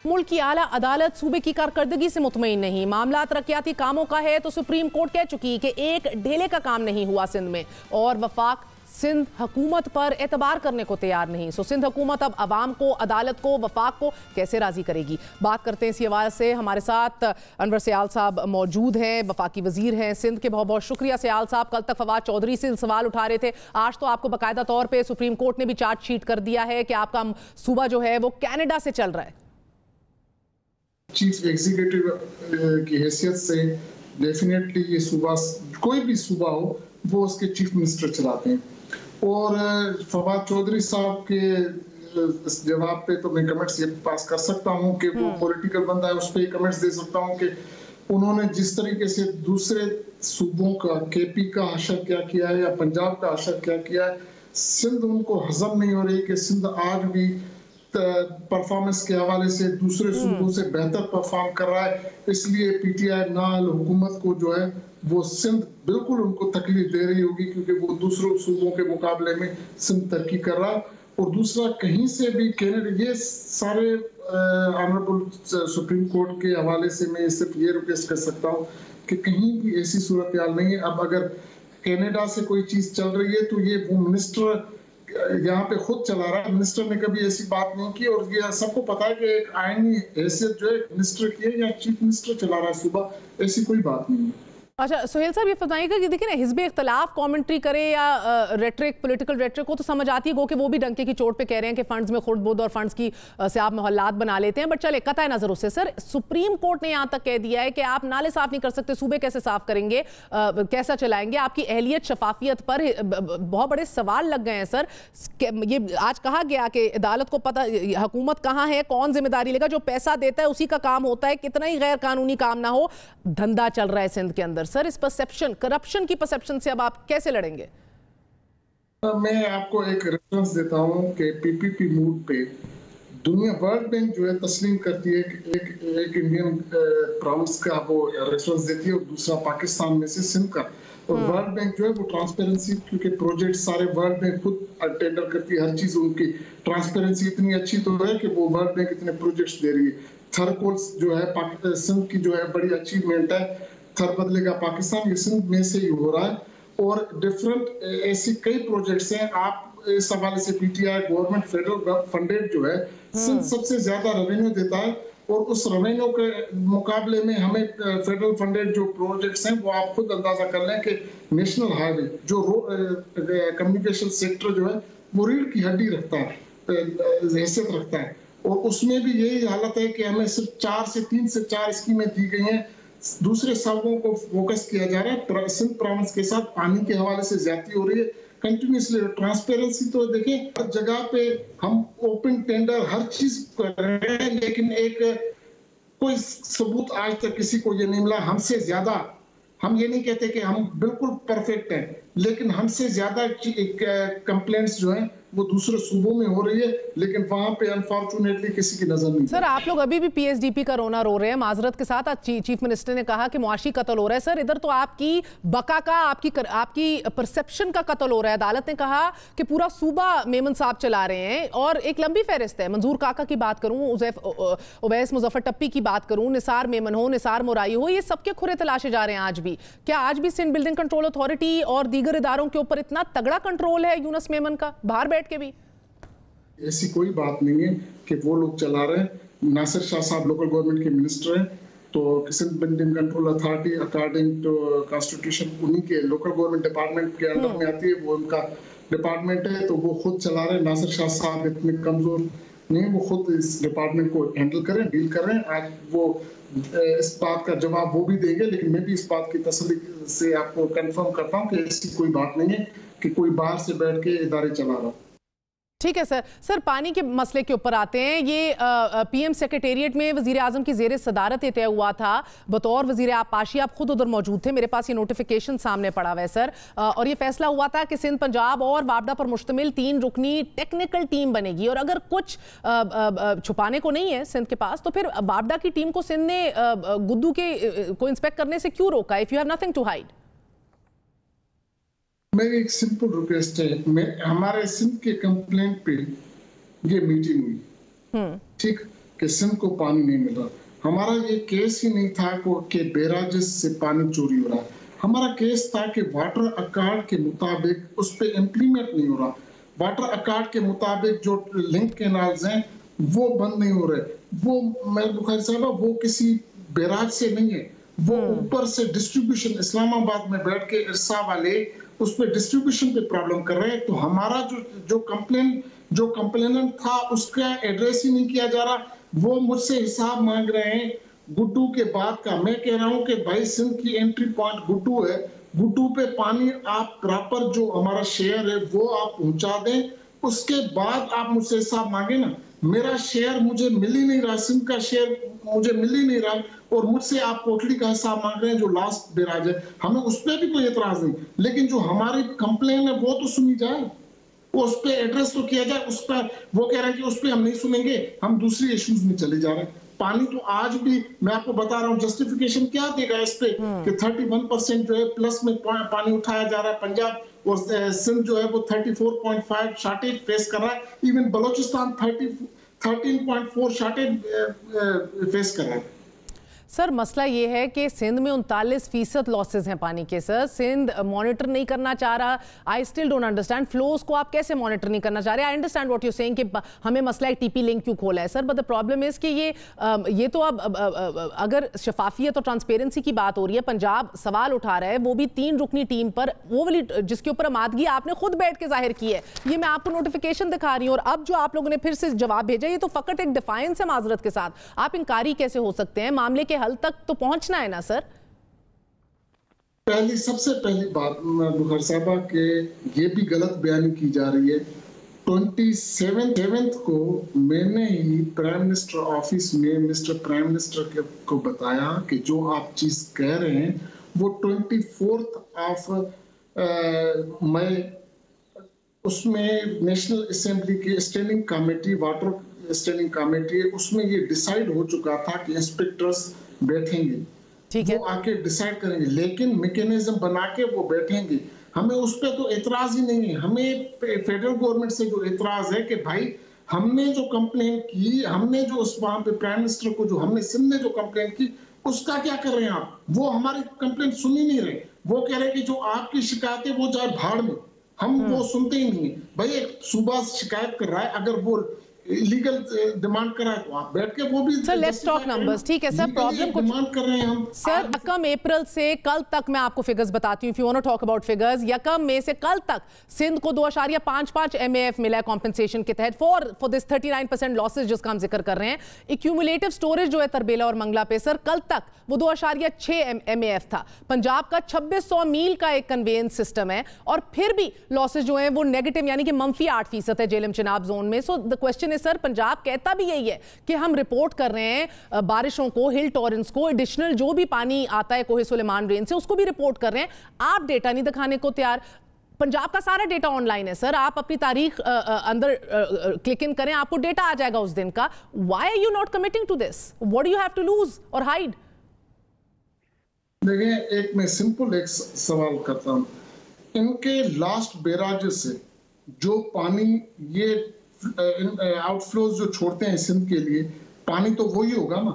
मुल्क की आला अदालत सूबे की कारकर्दगी से मुतमईन नहीं। मामला तरक्याती कामों का है तो सुप्रीम कोर्ट कह चुकी कि एक ढेले का काम नहीं हुआ सिंध में, और वफाक सिंध हुकूमत पर एतबार करने को तैयार नहीं। सो सिंध हुकूमत अब अवाम को, अदालत को, वफाक को कैसे राजी करेगी? बात करते हैं इसी हवाले से। हमारे साथ अनवर सयाल साहब मौजूद हैं, वफाकी वजीर हैं सिंध के। बहुत बहुत शुक्रिया सयाल साहब। कल तक फवाद चौधरी से सवाल उठा रहे थे, आज तो आपको बाकायदा तौर पर सुप्रीम कोर्ट ने भी चार्जशीट कर दिया है कि आपका सूबा जो है वो कनाडा से चल रहा है। चीफ एग्जीक्यूटिव की हैसियत से डेफिनेटली ये सूबा, कोई भी सूबा हो, वो उसके चीफ मिनिस्टर चलाते हैं। और फवाद चौधरी साहब के इस जवाब पे तो मैं कमेंट्स ये पास कर सकता हूँ कि वो पॉलिटिकल बंदा है, उस पर कमेंट्स दे सकता हूँ कि उन्होंने जिस तरीके से दूसरे सूबों का, KP का हशर क्या किया है या पंजाब का हशर क्या किया है, सिंध उनको हजम नहीं हो रही कि सिंध आज भी परफॉर्मेंस के हवाले से दूसरे सूबों से बेहतर परफॉर्म कर रहा है। इसलिए PTI नाल हुकूमत को जो है वो सिंध बिल्कुल उनको तकलीफ दे रही होगी, क्योंकि वो दूसरों सूबों के मुकाबले में सिंध तरक्की कर रहा है। और दूसरा, कहीं से भी कनाडा, ये सारे ऑनरेबल सुप्रीम कोर्ट के हवाले से मैं सिर्फ ये रिक्वेस्ट कर सकता हूँ कि कहीं भी ऐसी सूरत हाल नहीं है। अब अगर कनाडा से कोई चीज चल रही है तो ये वो मिनिस्टर यहाँ पे खुद चला रहा है। मिनिस्टर ने कभी ऐसी बात नहीं की, और ये सबको पता है कि एक आईनी हैसियत जो है मिनिस्टर की है या चीफ मिनिस्टर चला रहा है सूबा, ऐसी कोई बात नहीं है। अच्छा सुहेल साहब, ये बताइएगा कि देखिए ना, हिज़्ब इख्तलाफ कमेंट्री करे या रेटरिक, पॉलिटिकल रेटरिक को तो समझ आती है, गो कि वो भी डंके की चोट पे कह रहे हैं कि फंड्स में खुर्द बुर्द और फंड्स की से आप मोहल्लात बना लेते हैं। बट चले कतई नजर उससे, सर सुप्रीम कोर्ट ने यहाँ तक कह दिया है कि आप नाले साफ नहीं कर सकते, सूबे कैसे साफ करेंगे, कैसा चलाएंगे? आपकी अहलियत, शफाफियत पर बहुत बड़े सवाल लग गए हैं सर। ये आज कहा गया कि अदालत को पता हुकूमत कहाँ है, कौन जिम्मेदारी लेगा, जो पैसा देता है उसी का काम होता है, कितना ही गैर कानूनी काम ना हो, धंधा चल रहा है सिंध के अंदर। सर इस परसेप्शन, करप्शन की परसेप्शन से अब आप कैसे लड़ेंगे? मैं आपको एक रेफरेंस देता हूं कि PPP मूड पे दुनिया, वर्ल्ड बैंक जो है तस्लीम करती है कि एक इंडियन प्रोविंस का वो रेफरेंस देती है और दूसरा पाकिस्तान में से सिंध का। और वर्ल्ड बैंक जो है वो ट्रांसपेरेंसी, क्योंकि प्रोजेक्ट सारे वर्ल्ड बैंक खुद टेंडर करती है, हर चीज उनकी ट्रांसपेरेंसी इतनी अच्छी तो है कि वो वर्ल्ड बैंक इतने प्रोजेक्ट्स दे रही है। थर्कोल्स जो है सिंध की जो है बड़ी अचीवमेंट है, थर बदलेगा पाकिस्तान, ये सिंध में से ही हो रहा है। और डिफरेंट ऐसी कई प्रोजेक्ट्स हैं। आप इस हवाले से पीटीआई गवर्नमेंट फेडरल फंडेड जो है सिंध सबसे ज्यादा रेवेन्यू देता है, और उस रेवेन्यू के मुकाबले में हमें फेडरल फंडेड जो प्रोजेक्ट्स हैं वो आप खुद अंदाजा कर लें कि नेशनल हाईवे जो कम्युनिकेशन सेक्टर जो है वो रीढ़ की हड्डी रखता है, हैसियत रखता है, और उसमें भी यही हालत है कि हमें सिर्फ 3 से 4 स्कीमें दी गई हैं। दूसरे सबकों को फोकस किया जा रहा है। सिंध प्रोविंस के साथ पानी के हवाले से ज्यादती हो रही है कंटिन्यूसली। ट्रांसपेरेंसी तो देखें, हर जगह पे हम ओपन टेंडर हर चीज कर रहे हैं, लेकिन एक कोई सबूत आज तक किसी को ये नहीं मिला। हमसे ज्यादा, हम ये नहीं कहते कि हम बिल्कुल परफेक्ट हैं, लेकिन हमसे ज्यादा कंप्लेंट्स जो हैं वो दूसरे सूबों में हो रही है, लेकिन वहां पे अनफॉर्चुनेटली किसी की नजर नहीं। सर, आप लोग अभी भी पीएसडीपी का रोना रो रहे हैं। माजरत के साथ आज चीफ मिनिस्टर ने कहा कि मुआशी कत्ल हो रहा है। सर, इधर तो आपकी बका का, आपकी परसेप्शन का कत्ल हो रहा है। अदालत ने कहा कि पूरा सूबा मेमन साहब चला रहे हैं, और एक लंबी फहरिस्त है। मंजूर काका की बात करूं, उवैस मुजफ्फर टप्पी की बात करूं, निसार मेमन हो, निसार मोराई हो, ये सबके खुरे तलाशे जा रहे हैं। आज भी क्या आज भी सिंध बिल्डिंग कंट्रोल अथॉरिटी और दीगर इदारों के ऊपर इतना तगड़ा कंट्रोल है यूनुस मेमन का, बाहर बैठ के भी? ऐसी कोई बात नहीं है कि वो लोग चला रहे हैं। नासिर शाह साहब लोकल गवर्नमेंट के मिनिस्टर हैं, तो Sindh building control authority according to constitution उन्हीं के लोकल गवर्नमेंट डिपार्टमेंट के अंडर में आती है, वो उनका डिपार्टमेंट है, तो वो खुद चला रहे हैं। नासिर शाह साहब इतने कमजोर नहीं, वो खुद इस डिपार्टमेंट को हैंडल करें, डील करें। आज वो इस बात का जवाब वो भी देंगे, लेकिन मैं भी इस बात की तसल्ली से आपको कंफर्म करता हूं कि ऐसी कोई बात नहीं है कि कोई बाहर से बैठ के इदारे चला रहा। ठीक है सर। सर, पानी के मसले के ऊपर आते हैं। ये पीएम सेक्रेटेरिएट में वजीर आजम की जेर सदारत तय हुआ था। बतौर वजीर आबपाशी आप खुद उधर मौजूद थे, मेरे पास ये नोटिफिकेशन सामने पड़ा हुआ है सर, और ये फैसला हुआ था कि सिंध, पंजाब और वापडा पर मुश्तमिल 3 रुकनी टेक्निकल टीम बनेगी, और अगर कुछ छुपाने को नहीं है सिंध के पास, तो फिर वापडा की टीम को सिंध ने गुद्दू के को इंस्पेक्ट करने से क्यों रोका, if you have nothing to hide? मेरी एक सिंपल रिक्वेस्ट है, हमारे सिंध के कंप्लेंट पे ये मीटिंग हुई, ठीक, कि सिंध को पानी नहीं मिल रहा। हमारा ये केस ही नहीं था कि बैराजेस से पानी चोरी हो रहा है। हमारा केस था कि वाटर अकॉर्ड के मुताबिक उस पर इम्प्लीमेंट नहीं हो रहा। वाटर अकॉर्ड के मुताबिक जो लिंक कैनाल्स हैं वो बंद नहीं हो रहे। वो मैं बुखारी साहब, वो किसी बैराज से नहीं है, वो ऊपर से डिस्ट्रीब्यूशन, इस्लामाबाद में बैठ के इरसा वाले उस पे डिस्ट्रीब्यूशन पे प्रॉब्लम कर रहे हैं। तो हमारा जो कंप्लेनेंट था उसका एड्रेस ही नहीं किया जा रहा। वो मुझसे हिसाब मांग रहे हैं गुड्डू के बाद का। मैं कह रहा हूं कि भाई सिंध की एंट्री पॉइंट गुड्डू है, गुड्डू पे पानी आप प्रॉपर जो हमारा शेयर है वो आप पहुंचा दें, उसके बाद आप मुझसे हिसाब मांगे ना। मेरा शेयर मुझे मिल ही नहीं रहा, सिंध का शेयर मुझे मिल ही नहीं रहा, और मुझसे आप कोटली का हिसाब मांग रहे हैं जो लास्ट बैराज है। हमें उस पर भी कोई एतराज नहीं, लेकिन जो हमारी कंप्लेन है वो तो सुनी जाए, उस पर एड्रेस तो किया जाए। उस पर वो कह रहे हैं कि उस पर हम नहीं सुनेंगे, हम दूसरी इश्यूज में चले जा रहे हैं। पानी तो आज भी मैं आपको बता रहा हूँ, जस्टिफिकेशन क्या देगा इस पे कि 31% जो है प्लस में पानी उठाया जा रहा है। पंजाब और सिंध जो है वो 34.5 शॉर्टेज फेस कर रहा है। इवन बलोचिस्तान 13.4 शॉर्टेज फेस कर रहा है। सर, मसला ये है कि सिंध में 39% लॉसेज हैं पानी के। सर, सिंध मॉनिटर नहीं करना चाह रहा। I still don't understand flows को आप कैसे मॉनिटर नहीं करना चाह रहे। I understand what you saying कि हमें मसला एक टीपी लिंक क्यों खोला है sir, but the problem is कि ये तो अब अगर शफाफियत और ट्रांसपेरेंसी की बात हो रही है, पंजाब सवाल उठा रहा है वो भी 3 रुकनी टीम पर, वो वाली जिसके ऊपर आमादगी आपने खुद बैठ के जाहिर की है। ये मैं आपको नोटिफिकेशन दिखा रही हूँ, और अब जो आप लोगों ने फिर से जवाब भेजा, ये तो फकत एक डिफायंस है माजरत के साथ। आप इंकारी कैसे हो सकते हैं? मामले के हल तक तो पहुंचना है ना सर। सबसे पहली बात बुखारी साहबा के ये भी गलत बयानी की जा रही है। 27 को मैंने ही प्राइम मिनिस्टर ऑफिस में मिस्टर प्राइम मिनिस्टर को बताया कि जो आप चीज कह रहे हैं वो 24 मई उसमें नेशनल असेंबली की standing committee, water standing committee, उसमें ये डिसाइड हो चुका था कि इंस्पेक्टर्स बैठेंगे, वो आके डिसाइड करेंगे, लेकिन मैकेनिज्म बना के वो बैठेंगे। हमें उस पर तो एतराज ही नहीं है। हमें फेडरल गवर्नमेंट से जो एतराज है कि भाई हमने जो कंप्लेन की, हमने जो उस वहां पे प्राइम मिनिस्टर को जो हमने सिंध ने जो कंप्लेन की उसका क्या कर रहे हैं आप? वो हमारी कंप्लेंट सुन ही नहीं रहे। वो कह रहे हैं कि जो आपकी शिकायत है वो जाए भाड़ में, हम वो सुनते ही नहीं है। भाई एक सूबा शिकायत कर रहा है, अगर वो लीगल डिमांड करा है तो आप बैठ के वो भी सर लेट्स टॉक नंबर्स। ठीक है सर, प्रॉब्लम को डिमांड कर रहे हैं हम। सर यकम अप्रैल से कल तक मैं आपको फिगर्स बताती हूँ, if you want to talk about figures. यकम में से कल तक सिंध को 2.55 MAF मिला है कॉम्पेंसेशन के तहत फॉर दिस 39% लॉसेज जिसका हम जिक्र कर रहे हैं। एक्यूमुलेटिव स्टोरेज जो है तरबेला और मंगला पे सर कल तक वो 2.6 MAF था। पंजाब का 2600 मील का एक कन्वेयंस सिस्टम है और फिर भी लॉसेज जो है वो नेगेटिव यानी कि मंफी 8% है जेलम चिनाब जोन में। So the question sir Punjab कहता भी यही है कि हम रिपोर्ट कर रहे हैं बारिशों को, हिल टॉरेंस को, एडिशनल जो भी पानी आता है कोहे सुलेमान रेंज से उसको भी रिपोर्ट कर रहे हैं। आप डेटा नहीं दिखाने को तैयार। पंजाब का सारा डेटा ऑनलाइन है सर, आप अपनी तारीख अंदर क्लिक इन करें, आपको डेटा आ जाएगा उस दिन का। Why are you not committing to this? What do you have to lose और हाइड? देखिए, एक मैं सिंपल एक सवाल करता हूं। इनके लास्ट बैराजेस से जो पानी ये आउटफ्लोज जो छोड़ते हैं सिंध के लिए, पानी तो वही होगा ना,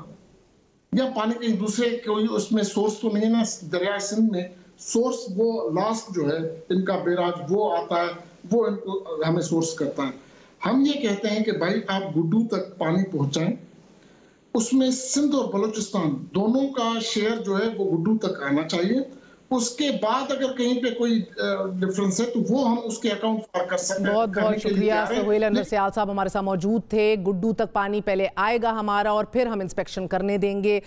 या पानी कहीं दूसरे कोई उसमें सोर्स तो नहीं है ना दरिया सिंध में? सोर्स वो लास्ट जो है इनका बैराज वो आता है, वो इनको हमें सोर्स करता है। हम ये कहते हैं कि भाई आप गुड्डू तक पानी पहुंचाएं, उसमें सिंध और बलूचिस्तान दोनों का शेयर जो है वो गुड्डू तक आना चाहिए। उसके बाद अगर कहीं पे कोई डिफरेंस है तो वो हम उसके अकाउंट पर कर सकते हैं। बहुत बहुत शुक्रिया सोहेल अनवर सियाल साहब हमारे साथ मौजूद थे। गुड्डू तक पानी पहले आएगा हमारा और फिर हम इंस्पेक्शन करने देंगे।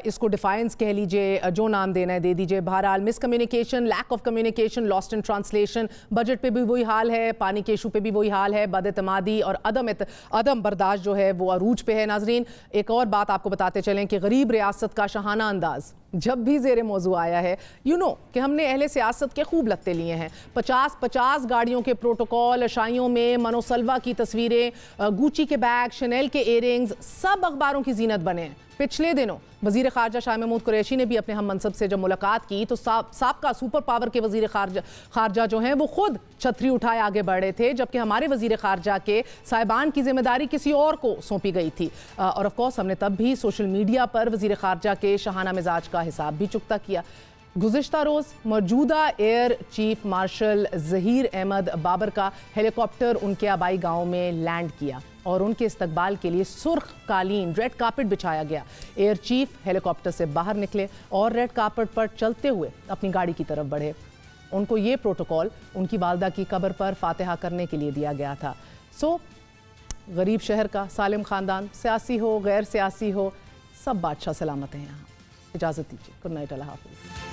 इसको डिफाइंस कह लीजिए, जो नाम देना है दे दीजिए। बहरहाल miscommunication, lack of communication, lost in translation, budget पे भी वही हाल है, पानी के इशू पे भी वही हाल है। बदएतमादी और अदम बर्दाश्त जो है वो अरूज पे है। नाजरीन, एक और बात आपको बताते चलें कि गरीब रियासत का शहाना अंदाज जब भी ज़ेरे मौजू आया है, यू नो कि हमने अहले सियासत के खूब लगते लिए हैं। 50-50 गाड़ियों के प्रोटोकॉल, शाइयों में मनोसलवा की तस्वीरें, गुची के बैग, शनेल के इयरिंग्स, सब अखबारों की जीनत बने हैं। पिछले दिनों वज़ीर ख़ारजा शाह महमूद कुरैशी ने भी अपने हम मनसब से जब मुलाकात की तो साबका सुपर पावर के वज़ीर ख़ारजा जो हैं वो खुद छतरी उठाए आगे बढ़ रहे थे, जबकि हमारे वज़ीर ख़ारजा के साहिबान की जिम्मेदारी किसी और को सौंपी गई थी। और ऑफ कोर्स हमने तब भी सोशल मीडिया पर वज़ीर ख़ारजा के शहाना मिजाज का हिसाब भी चुकता किया। गुज़िश्ता रोज़ मौजूदा air chief marshal Zaheer Ahmed Babar का हेलीकॉप्टर उनके आबाई गांव में लैंड किया और उनके इस्तकबाल के लिए सुर्ख कालीन रेड कार्पेट बिछाया गया। एयर चीफ हेलीकॉप्टर से बाहर निकले और रेड कार्पेट पर चलते हुए अपनी गाड़ी की तरफ बढ़े। उनको ये प्रोटोकॉल उनकी वालदा की कब्र पर फातिहा करने के लिए दिया गया था। सो गरीब शहर का सालिम ख़ानदान, सियासी हो गैर सियासी हो, सब बादशाह सलामत हैं यहाँ। इजाज़त दीजिए। गुड नाइट, अल्लाह हाफ़िज़।